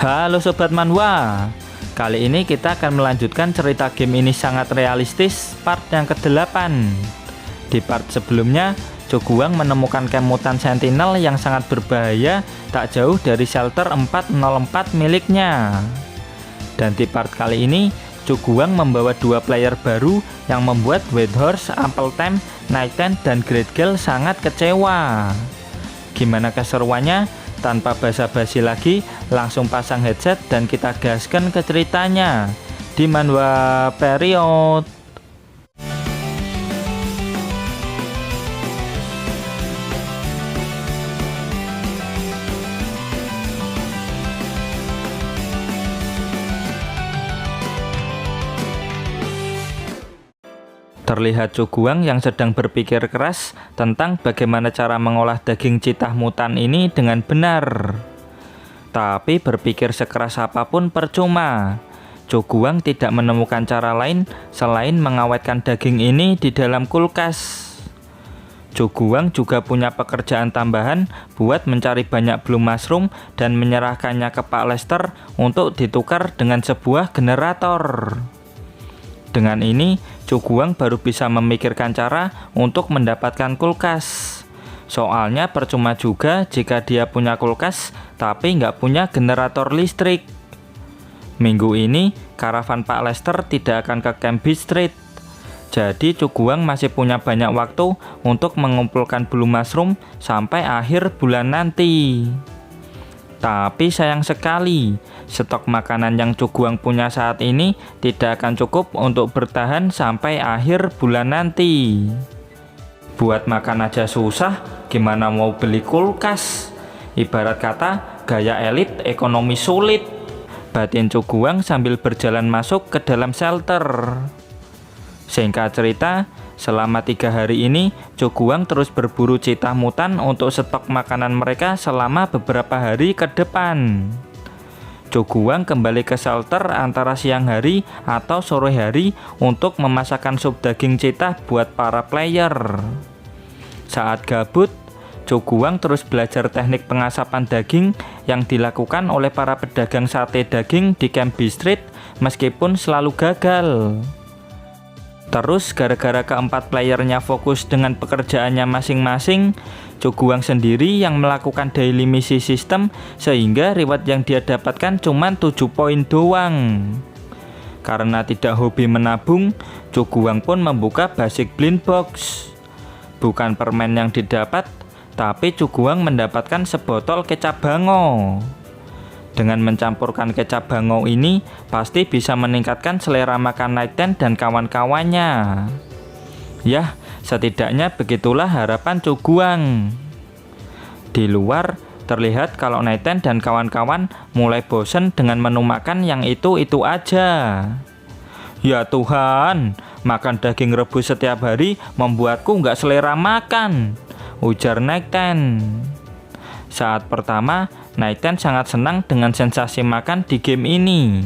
Halo Sobat Manhwa, kali ini kita akan melanjutkan cerita game ini sangat realistis part yang ke-8. Di part sebelumnya, Choguang menemukan camp mutan Sentinel yang sangat berbahaya tak jauh dari shelter 404 miliknya. Dan di part kali ini, Choguang membawa dua player baru yang membuat Whitehorse, Appletime, Nighttime, dan Great Gale sangat kecewa. Gimana keseruannya? Tanpa basa-basi lagi, langsung pasang headset dan kita gaskan ke ceritanya di Manhwa Period. Terlihat Choguang yang sedang berpikir keras tentang bagaimana cara mengolah daging citah mutan ini dengan benar. Tapi berpikir sekeras apapun percuma. Choguang tidak menemukan cara lain selain mengawetkan daging ini di dalam kulkas. Choguang juga punya pekerjaan tambahan buat mencari banyak blue mushroom dan menyerahkannya ke Pak Lester untuk ditukar dengan sebuah generator. Dengan ini, Choguang baru bisa memikirkan cara untuk mendapatkan kulkas. Soalnya percuma juga jika dia punya kulkas tapi nggak punya generator listrik. Minggu ini, karavan Pak Lester tidak akan ke Camp Beach Street. Jadi Choguang masih punya banyak waktu untuk mengumpulkan blue mushroom sampai akhir bulan nanti. Tapi sayang sekali, stok makanan yang Choguang punya saat ini tidak akan cukup untuk bertahan sampai akhir bulan nanti. Buat makan aja susah, gimana mau beli kulkas? Ibarat kata, gaya elit ekonomi sulit. Batin Choguang sambil berjalan masuk ke dalam shelter. Singkat cerita, selama 3 hari ini, Choguang terus berburu citah mutan untuk stok makanan mereka selama beberapa hari ke depan. Choguang kembali ke shelter antara siang hari atau sore hari untuk memasakkan sup daging citah buat para player. Saat gabut, Choguang terus belajar teknik pengasapan daging yang dilakukan oleh para pedagang sate daging di Camp Beach Street meskipun selalu gagal. Terus gara-gara keempat playernya fokus dengan pekerjaannya masing-masing, Choguang sendiri yang melakukan daily misi system sehingga reward yang dia dapatkan cuma 7 poin doang. Karena tidak hobi menabung, Choguang pun membuka basic blind box. Bukan permen yang didapat, tapi Choguang mendapatkan sebotol kecap bango. Dengan mencampurkan kecap bango ini, pasti bisa meningkatkan selera makan Nighttime dan kawan-kawannya. Yah, setidaknya begitulah harapan Choguang. Di luar, terlihat kalau Nighttime dan kawan-kawan mulai bosen dengan menu makan yang itu-itu aja. Ya Tuhan, makan daging rebus setiap hari membuatku nggak selera makan, ujar Nighttime. Saat pertama, Nighttime sangat senang dengan sensasi makan di game ini.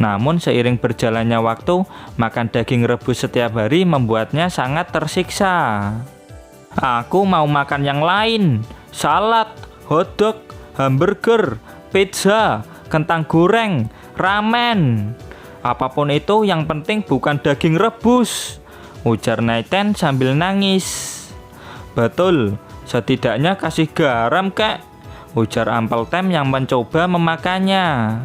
Namun seiring berjalannya waktu, makan daging rebus setiap hari membuatnya sangat tersiksa. Aku mau makan yang lain, salad, hotdog, hamburger, pizza, kentang goreng, ramen. Apapun itu yang penting bukan daging rebus, ujar Nighttime sambil nangis. Betul, setidaknya kasih garam kek, ujar Appletime yang mencoba memakannya.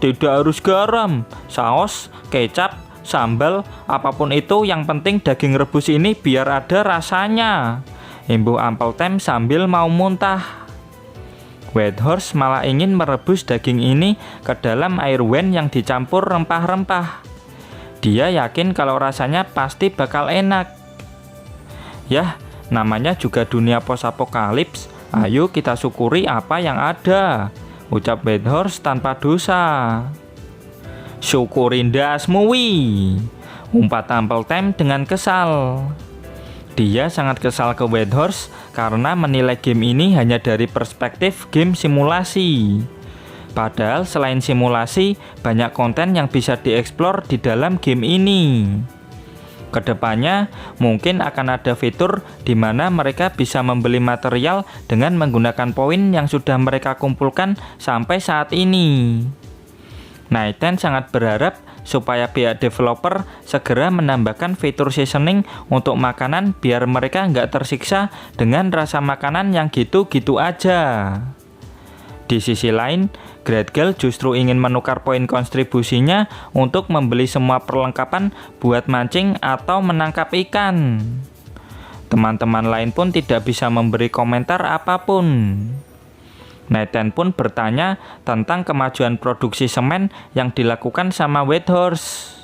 Tidak harus garam, saus, kecap, sambal, apapun itu yang penting daging rebus ini biar ada rasanya, imbuh Appletime sambil mau muntah. Whitehorse malah ingin merebus daging ini ke dalam air wen yang dicampur rempah-rempah. Dia yakin kalau rasanya pasti bakal enak. Yah, namanya juga dunia post-apokalips. Ayo kita syukuri apa yang ada, ucap Whitehorse tanpa dosa. Syukurin dasmu wih, umpat Appletime dengan kesal. Dia sangat kesal ke Whitehorse karena menilai game ini hanya dari perspektif game simulasi. Padahal selain simulasi, banyak konten yang bisa dieksplor di dalam game ini. Kedepannya mungkin akan ada fitur di mana mereka bisa membeli material dengan menggunakan poin yang sudah mereka kumpulkan sampai saat ini. Nighten sangat berharap supaya pihak developer segera menambahkan fitur seasoning untuk makanan biar mereka nggak tersiksa dengan rasa makanan yang gitu-gitu aja. Di sisi lain, Gradgel justru ingin menukar poin kontribusinya untuk membeli semua perlengkapan buat mancing atau menangkap ikan. Teman-teman lain pun tidak bisa memberi komentar apapun. Nighten pun bertanya tentang kemajuan produksi semen yang dilakukan sama Whitehorse.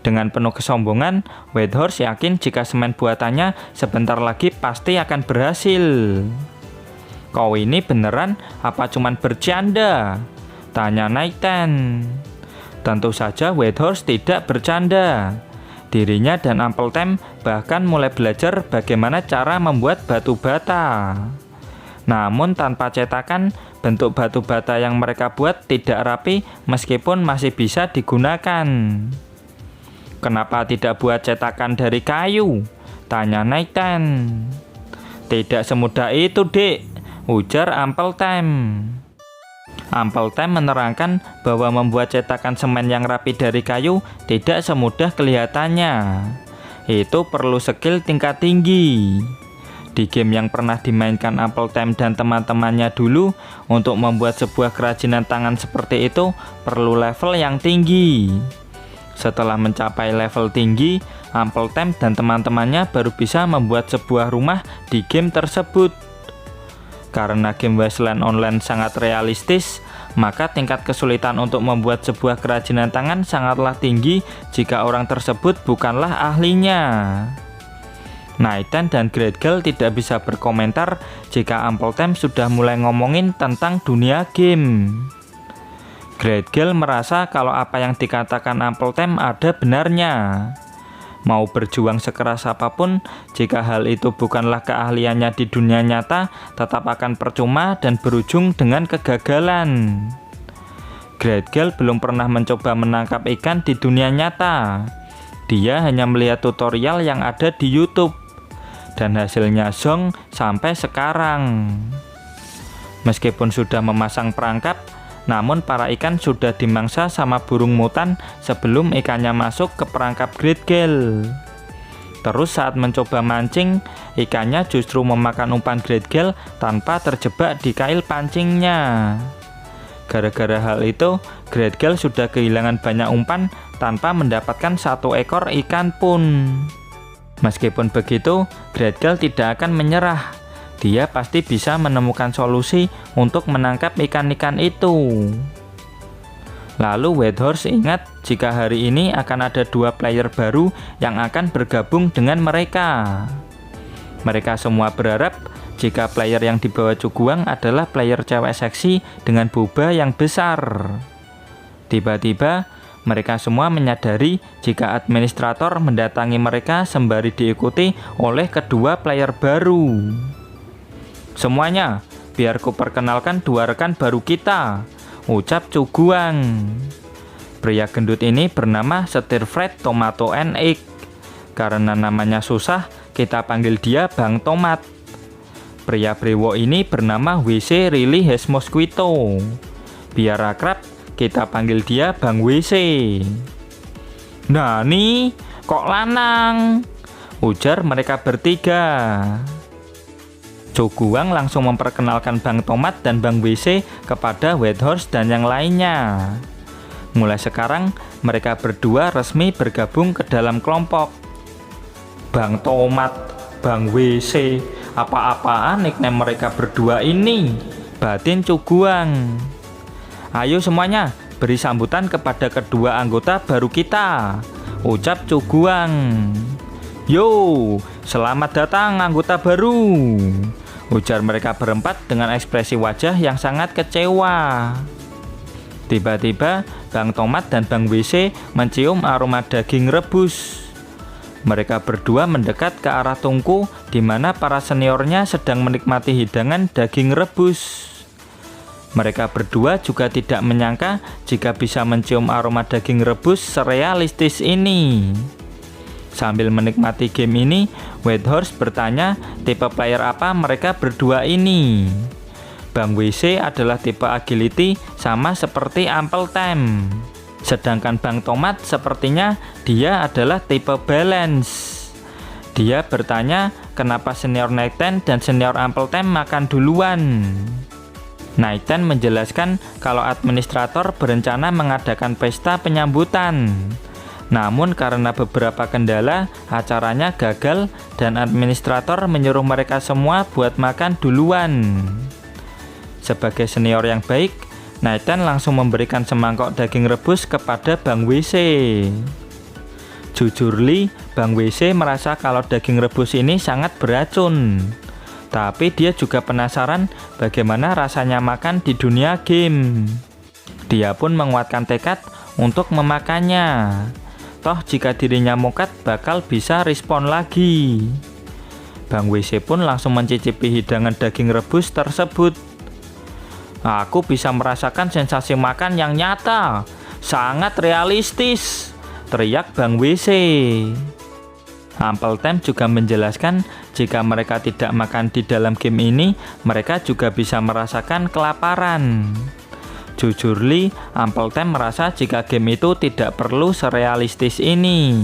Dengan penuh kesombongan, Whitehorse yakin jika semen buatannya sebentar lagi pasti akan berhasil. "Kau ini beneran apa cuman bercanda?" tanya Nighten. Tentu saja Whitehorse tidak bercanda. Dirinya dan Uncle Tem bahkan mulai belajar bagaimana cara membuat batu bata. Namun tanpa cetakan, bentuk batu bata yang mereka buat tidak rapi meskipun masih bisa digunakan. "Kenapa tidak buat cetakan dari kayu?" tanya Nighten. "Tidak semudah itu, Dek," ujar Uncle Tem. Uncle Tem menerangkan bahwa membuat cetakan semen yang rapi dari kayu tidak semudah kelihatannya. Itu perlu skill tingkat tinggi. Di game yang pernah dimainkan Uncle Tem dan teman-temannya dulu, untuk membuat sebuah kerajinan tangan seperti itu perlu level yang tinggi. Setelah mencapai level tinggi, Uncle Tem dan teman-temannya baru bisa membuat sebuah rumah di game tersebut. Karena game Wasteland Online sangat realistis, maka tingkat kesulitan untuk membuat sebuah kerajinan tangan sangatlah tinggi jika orang tersebut bukanlah ahlinya. Nighten dan Gradgel tidak bisa berkomentar jika Uncle Tem sudah mulai ngomongin tentang dunia game. Gradgel merasa kalau apa yang dikatakan Uncle Tem ada benarnya. Mau berjuang sekeras apapun, jika hal itu bukanlah keahliannya di dunia nyata, tetap akan percuma dan berujung dengan kegagalan. Gradgel belum pernah mencoba menangkap ikan di dunia nyata. Dia hanya melihat tutorial yang ada di YouTube, dan hasilnya zonk sampai sekarang. Meskipun sudah memasang perangkap, namun para ikan sudah dimangsa sama burung mutan sebelum ikannya masuk ke perangkap Gradgel. Terus saat mencoba mancing, ikannya justru memakan umpan Gradgel tanpa terjebak di kail pancingnya. Gara-gara hal itu, Gradgel sudah kehilangan banyak umpan tanpa mendapatkan satu ekor ikan pun. Meskipun begitu, Gradgel tidak akan menyerah. Dia pasti bisa menemukan solusi untuk menangkap ikan-ikan itu. Lalu Whitehorse ingat jika hari ini akan ada 2 player baru yang akan bergabung dengan mereka. Mereka semua berharap jika player yang dibawa Cuguang adalah player cewek seksi dengan boba yang besar. Tiba-tiba, mereka semua menyadari jika administrator mendatangi mereka sembari diikuti oleh kedua player baru. "Semuanya, biar ku perkenalkan 2 rekan baru kita," ucap Cuguang. Pria gendut ini bernama Stir-Fried Tomato and Egg. Karena namanya susah, kita panggil dia Bang Tomat. Pria brewo ini bernama WC Really Has Mosquito. Biar akrab, kita panggil dia Bang WC. "Nah nih, kok lanang?" ujar mereka bertiga. Cuguang langsung memperkenalkan Bang Tomat dan Bang WC kepada Whitehorse dan yang lainnya. Mulai sekarang, mereka berdua resmi bergabung ke dalam kelompok. Bang Tomat, Bang WC, apa-apaan nickname mereka berdua ini? Batin Cuguang. "Ayo semuanya, beri sambutan kepada kedua anggota baru kita," ucap Cuguang. "Yo, selamat datang anggota baru," ujar mereka berempat dengan ekspresi wajah yang sangat kecewa. Tiba-tiba, Bang Tomat dan Bang WC mencium aroma daging rebus. Mereka berdua mendekat ke arah tungku di mana para seniornya sedang menikmati hidangan daging rebus. Mereka berdua juga tidak menyangka jika bisa mencium aroma daging rebus serealistis ini. Sambil menikmati game ini, Whitehorse bertanya tipe player apa mereka berdua ini. Bang WC adalah tipe agility sama seperti Ample Time. Sedangkan Bang Tomat sepertinya dia adalah tipe balance. Dia bertanya kenapa senior Nighten dan senior Ample Time makan duluan. Nighten menjelaskan kalau administrator berencana mengadakan pesta penyambutan. Namun karena beberapa kendala, acaranya gagal dan administrator menyuruh mereka semua buat makan duluan. Sebagai senior yang baik, Nighten langsung memberikan semangkok daging rebus kepada Bang WC. Jujur Li, Bang WC merasa kalau daging rebus ini sangat beracun. Tapi dia juga penasaran bagaimana rasanya makan di dunia game. Dia pun menguatkan tekad untuk memakannya. Toh jika dirinya mokat bakal bisa respon lagi. Bang WC pun langsung mencicipi hidangan daging rebus tersebut. Aku bisa merasakan sensasi makan yang nyata, sangat realistis, teriak Bang WC. Ample Time juga menjelaskan jika mereka tidak makan di dalam game ini, mereka juga bisa merasakan kelaparan. Jujur Li, Ample Time merasa jika game itu tidak perlu serealistis ini.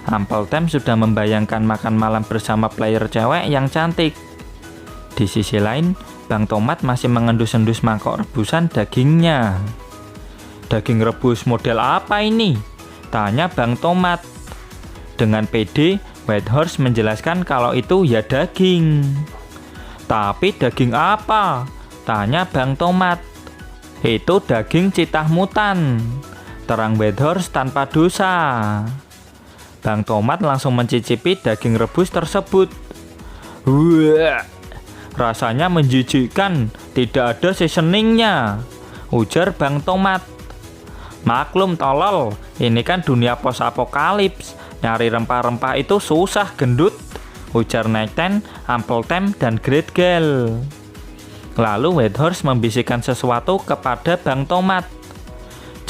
Ample Time sudah membayangkan makan malam bersama player cewek yang cantik. Di sisi lain, Bang Tomat masih mengendus-endus mangkok rebusan dagingnya. Daging rebus model apa ini? Tanya Bang Tomat. Dengan pede, Whitehorse menjelaskan kalau itu ya daging. Tapi daging apa? Tanya Bang Tomat. Itu daging citah mutan, terang Whitehorse tanpa dosa. Bang Tomat langsung mencicipi daging rebus tersebut. Wah, rasanya menjijikkan, tidak ada seasoningnya, ujar Bang Tomat. Maklum tolol, ini kan dunia pos apokalips, nyari rempah-rempah itu susah gendut, ujar Nighten, Ample Time, dan Great Gal. Lalu Whitehorse membisikkan sesuatu kepada Bang Tomat.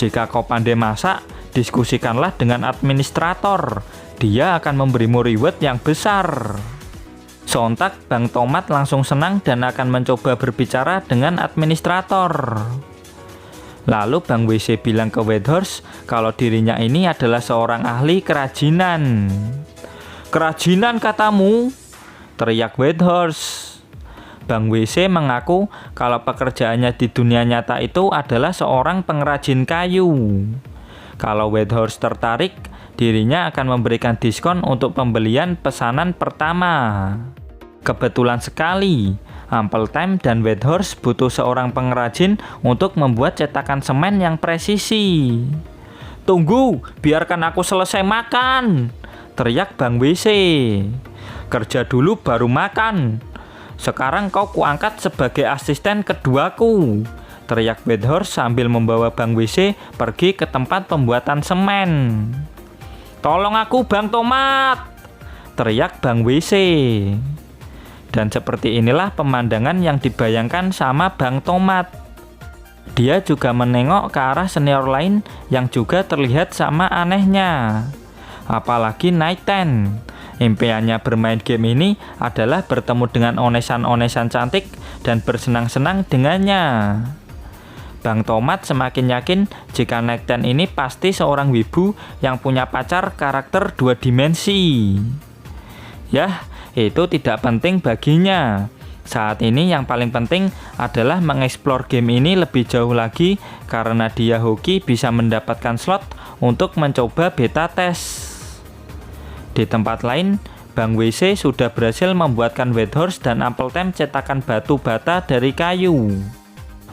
Jika kau pandai masak, diskusikanlah dengan administrator, dia akan memberimu reward yang besar. Sontak Bang Tomat langsung senang dan akan mencoba berbicara dengan administrator. Lalu Bang WC bilang ke Whitehorse kalau dirinya ini adalah seorang ahli kerajinan. Kerajinan katamu? Teriak Whitehorse. Bang WC mengaku kalau pekerjaannya di dunia nyata itu adalah seorang pengrajin kayu. Kalau Whitehorse tertarik, dirinya akan memberikan diskon untuk pembelian pesanan pertama. Kebetulan sekali, Ample Time dan Whitehorse butuh seorang pengrajin untuk membuat cetakan semen yang presisi. Tunggu, biarkan aku selesai makan, teriak Bang WC. Kerja dulu baru makan. Sekarang kau kuangkat sebagai asisten keduaku, teriak Whitehorse sambil membawa Bang WC pergi ke tempat pembuatan semen. Tolong aku Bang Tomat, teriak Bang WC. Dan seperti inilah pemandangan yang dibayangkan sama Bang Tomat. Dia juga menengok ke arah senior lain yang juga terlihat sama anehnya. Apalagi Nighten. Impiannya bermain game ini adalah bertemu dengan onesan-onesan cantik dan bersenang-senang dengannya. Bang Tomat semakin yakin jika Nighten ini pasti seorang wibu yang punya pacar karakter 2 dimensi. Yah, itu tidak penting baginya. Saat ini yang paling penting adalah mengeksplor game ini lebih jauh lagi karena dia hoki bisa mendapatkan slot untuk mencoba beta test. Di tempat lain, Bang WC sudah berhasil membuatkan Whitehorse dan Ample Time cetakan batu bata dari kayu.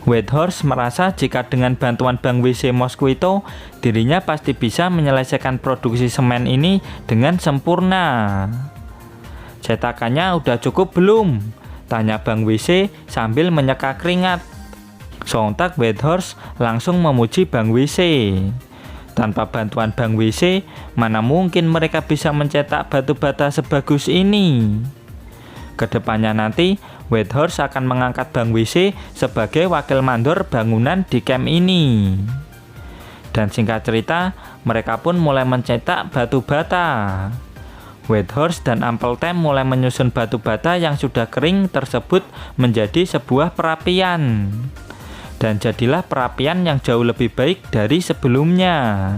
Whitehorse merasa jika dengan bantuan Bang WC Mosquito, dirinya pasti bisa menyelesaikan produksi semen ini dengan sempurna. Cetakannya udah cukup belum? Tanya Bang WC sambil menyeka keringat. Sontak Whitehorse langsung memuji Bang WC. Tanpa bantuan Bang WC, mana mungkin mereka bisa mencetak batu bata sebagus ini. Kedepannya nanti, Whitehorse akan mengangkat Bang WC sebagai wakil mandor bangunan di camp ini. Dan singkat cerita, mereka pun mulai mencetak batu bata. Whitehorse dan Ampletemp mulai menyusun batu bata yang sudah kering tersebut menjadi sebuah perapian. Dan jadilah perapian yang jauh lebih baik dari sebelumnya.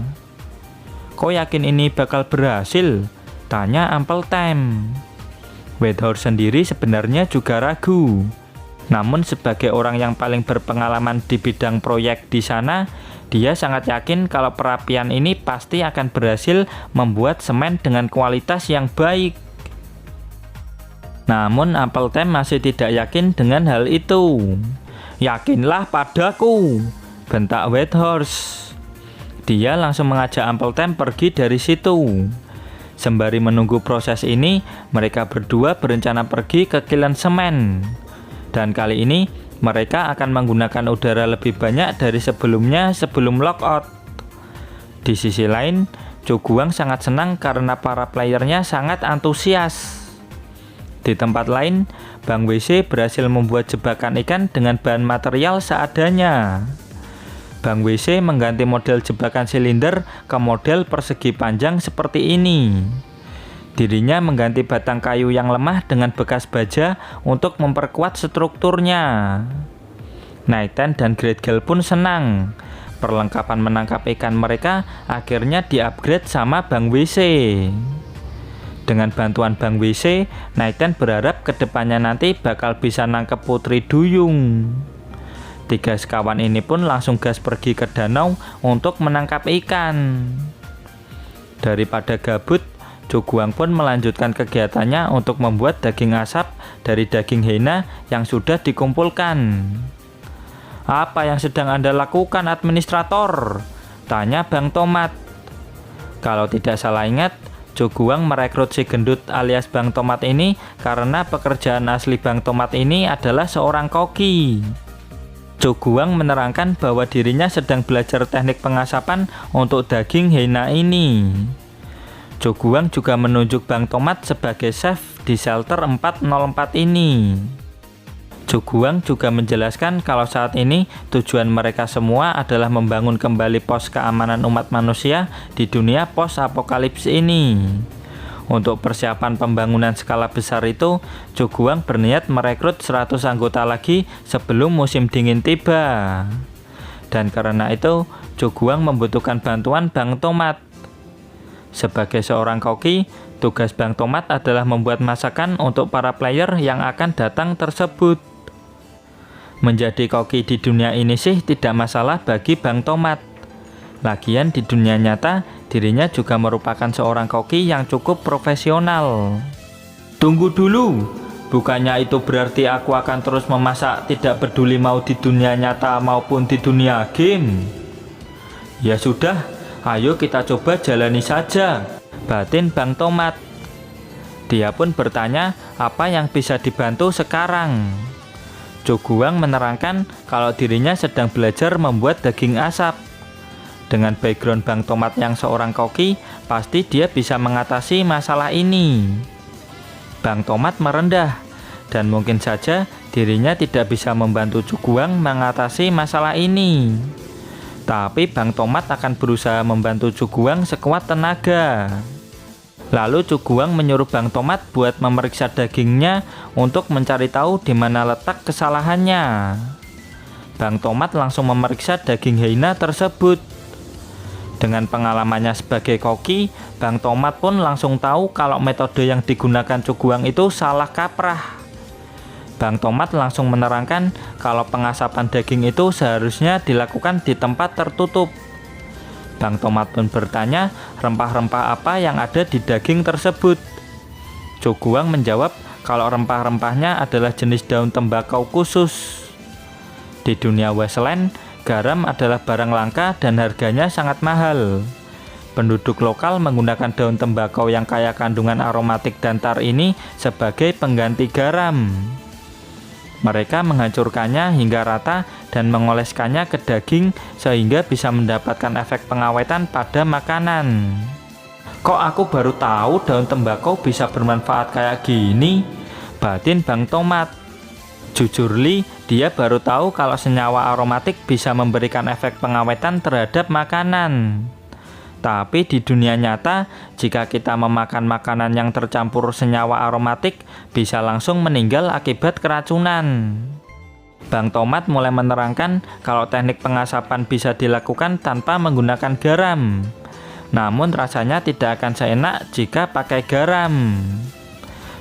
"Kau yakin ini bakal berhasil?" tanya Ampletemp. Whitehorse sendiri sebenarnya juga ragu. Namun sebagai orang yang paling berpengalaman di bidang proyek di sana, dia sangat yakin kalau perapian ini pasti akan berhasil membuat semen dengan kualitas yang baik. Namun Ampletemp masih tidak yakin dengan hal itu. "Yakinlah padaku," bentak Whitehorse. Dia langsung mengajak Ampletemp pergi dari situ. Sembari menunggu proses ini, mereka berdua berencana pergi ke kilang semen. Dan kali ini mereka akan menggunakan udara lebih banyak dari sebelumnya sebelum lockout. Di sisi lain, Cho Guang sangat senang karena para playernya sangat antusias. Di tempat lain, Bang WC berhasil membuat jebakan ikan dengan bahan material seadanya. Bang WC mengganti model jebakan silinder ke model persegi panjang seperti ini. Dirinya mengganti batang kayu yang lemah dengan bekas baja untuk memperkuat strukturnya. Nighttime dan Great Gall pun senang. Perlengkapan menangkap ikan mereka akhirnya di-upgrade sama Bang WC. Dengan bantuan Bang WC, Nighttime berharap kedepannya nanti bakal bisa nangkep Putri Duyung. 3 sekawan ini pun langsung gas pergi ke danau untuk menangkap ikan. Daripada gabut, Cho Guang pun melanjutkan kegiatannya untuk membuat daging asap dari daging hyena yang sudah dikumpulkan. "Apa yang sedang Anda lakukan, administrator?" tanya Bang Tomat. Kalau tidak salah ingat, Cho Guang merekrut si gendut alias Bang Tomat ini karena pekerjaan asli Bang Tomat ini adalah seorang koki. Cho Guang menerangkan bahwa dirinya sedang belajar teknik pengasapan untuk daging hyena ini. Cho Guang juga menunjuk Bang Tomat sebagai chef di shelter 404 ini. Cho Guang juga menjelaskan kalau saat ini tujuan mereka semua adalah membangun kembali pos keamanan umat manusia di dunia post-apokalips ini. Untuk persiapan pembangunan skala besar itu, Cho Guang berniat merekrut 100 anggota lagi sebelum musim dingin tiba. Dan karena itu, Cho Guang membutuhkan bantuan Bang Tomat. Sebagai seorang koki, tugas Bang Tomat adalah membuat masakan untuk para player yang akan datang tersebut. Menjadi koki di dunia ini sih tidak masalah bagi Bang Tomat. Lagian di dunia nyata, dirinya juga merupakan seorang koki yang cukup profesional. "Tunggu dulu, bukannya itu berarti aku akan terus memasak tidak peduli mau di dunia nyata maupun di dunia game?" "Ya sudah, ayo kita coba jalani saja," batin Bang Tomat. Dia pun bertanya apa yang bisa dibantu sekarang. Cho Guang menerangkan kalau dirinya sedang belajar membuat daging asap. Dengan background Bang Tomat yang seorang koki, pasti dia bisa mengatasi masalah ini. Bang Tomat merendah, dan mungkin saja dirinya tidak bisa membantu Cho Guang mengatasi masalah ini. Tapi Bang Tomat akan berusaha membantu Cho Guang sekuat tenaga. Lalu Cho Guang menyuruh Bang Tomat buat memeriksa dagingnya untuk mencari tahu di mana letak kesalahannya. Bang Tomat langsung memeriksa daging hyena tersebut. Dengan pengalamannya sebagai koki, Bang Tomat pun langsung tahu kalau metode yang digunakan Cho Guang itu salah kaprah. Bang Tomat langsung menerangkan kalau pengasapan daging itu seharusnya dilakukan di tempat tertutup. Bang Tomat pun bertanya rempah-rempah apa yang ada di daging tersebut. Cho Guang menjawab kalau rempah-rempahnya adalah jenis daun tembakau khusus. Di dunia Wasteland, garam adalah barang langka dan harganya sangat mahal. Penduduk lokal menggunakan daun tembakau yang kaya kandungan aromatik dan tar ini sebagai pengganti garam. Mereka menghancurkannya hingga rata dan mengoleskannya ke daging sehingga bisa mendapatkan efek pengawetan pada makanan. "Kok aku baru tahu daun tembakau bisa bermanfaat kayak gini?" batin Bang Tomat. Jujur Li, dia baru tahu kalau senyawa aromatik bisa memberikan efek pengawetan terhadap makanan. Tapi di dunia nyata, jika kita memakan makanan yang tercampur senyawa aromatik, bisa langsung meninggal akibat keracunan. Bang Tomat mulai menerangkan kalau teknik pengasapan bisa dilakukan tanpa menggunakan garam. Namun rasanya tidak akan seenak jika pakai garam.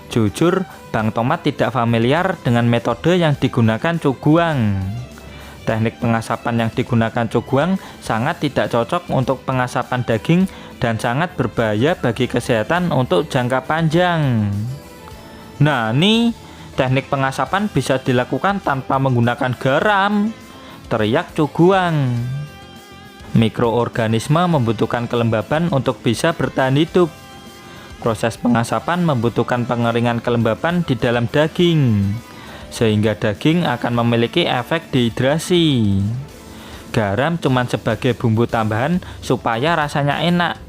Jujur, Bang Tomat tidak familiar dengan metode yang digunakan Cuguang. Teknik pengasapan yang digunakan Cuguang sangat tidak cocok untuk pengasapan daging dan sangat berbahaya bagi kesehatan untuk jangka panjang. Nah, nih teknik pengasapan bisa dilakukan tanpa menggunakan garam, teriak Cuguang. Mikroorganisme membutuhkan kelembaban untuk bisa bertahan hidup. Proses pengasapan membutuhkan pengeringan kelembaban di dalam daging, sehingga daging akan memiliki efek dehidrasi. Garam cuma sebagai bumbu tambahan supaya rasanya enak.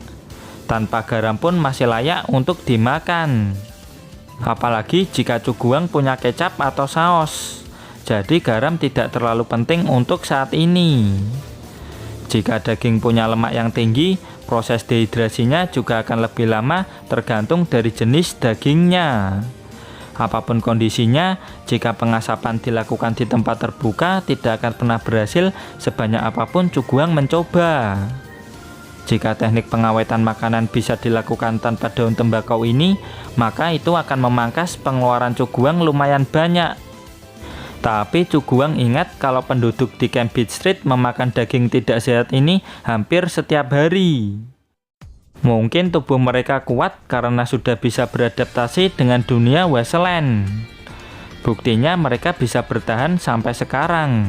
Tanpa garam pun masih layak untuk dimakan. Apalagi jika Cuguang punya kecap atau saus. Jadi garam tidak terlalu penting untuk saat ini. Jika daging punya lemak yang tinggi, proses dehidrasinya juga akan lebih lama tergantung dari jenis dagingnya. Apapun kondisinya, jika pengasapan dilakukan di tempat terbuka tidak akan pernah berhasil sebanyak apapun Cuguang mencoba. Jika teknik pengawetan makanan bisa dilakukan tanpa daun tembakau ini, maka itu akan memangkas pengeluaran Cuguang lumayan banyak. Tapi Cuguang ingat kalau penduduk di Cambridge Street memakan daging tidak sehat ini hampir setiap hari. Mungkin tubuh mereka kuat karena sudah bisa beradaptasi dengan dunia wasteland. Buktinya mereka bisa bertahan sampai sekarang.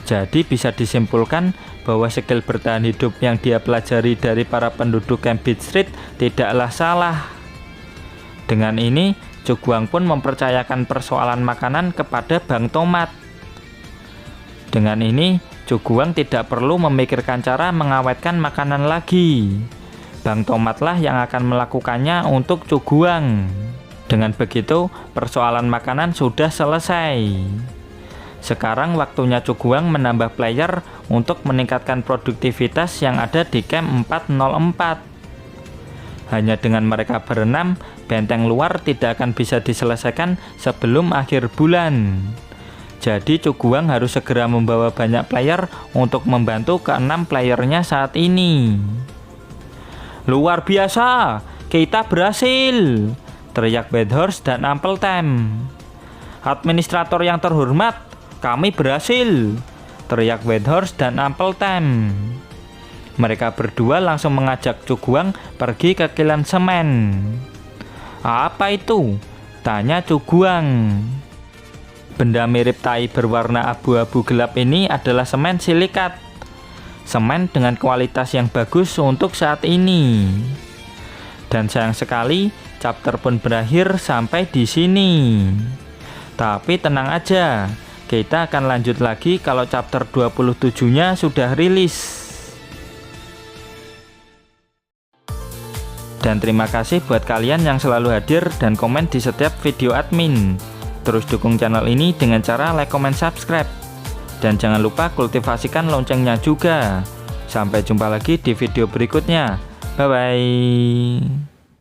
Jadi bisa disimpulkan bahwa skill bertahan hidup yang dia pelajari dari para penduduk Cambridge Street tidaklah salah. Dengan ini, Cuguang pun mempercayakan persoalan makanan kepada Bang Tomat. Dengan ini, Cuguang tidak perlu memikirkan cara mengawetkan makanan lagi. Bang Tomatlah yang akan melakukannya untuk Cuguang. Dengan begitu, persoalan makanan sudah selesai. Sekarang waktunya Cuguang menambah player untuk meningkatkan produktivitas yang ada di Camp 404. Hanya dengan mereka berenam, benteng luar tidak akan bisa diselesaikan sebelum akhir bulan. Jadi Cuguang harus segera membawa banyak player untuk membantu ke-6 playernya saat ini. Luar biasa, kita berhasil, teriak Bedhorst dan Appletime. Administrator yang terhormat, kami berhasil, teriak Bedhorst dan Appletime. Mereka berdua langsung mengajak Cuguang pergi ke kilang semen. Apa itu? Tanya Cuguang. Benda mirip tai berwarna abu-abu gelap ini adalah semen silikat. Semen dengan kualitas yang bagus untuk saat ini. Dan sayang sekali, chapter pun berakhir sampai di sini. Tapi tenang aja, kita akan lanjut lagi kalau chapter 27-nya sudah rilis. Dan terima kasih buat kalian yang selalu hadir dan komen di setiap video admin. Terus dukung channel ini dengan cara like, comment, subscribe. Dan jangan lupa kultivasikan loncengnya juga. Sampai jumpa lagi di video berikutnya. Bye-bye.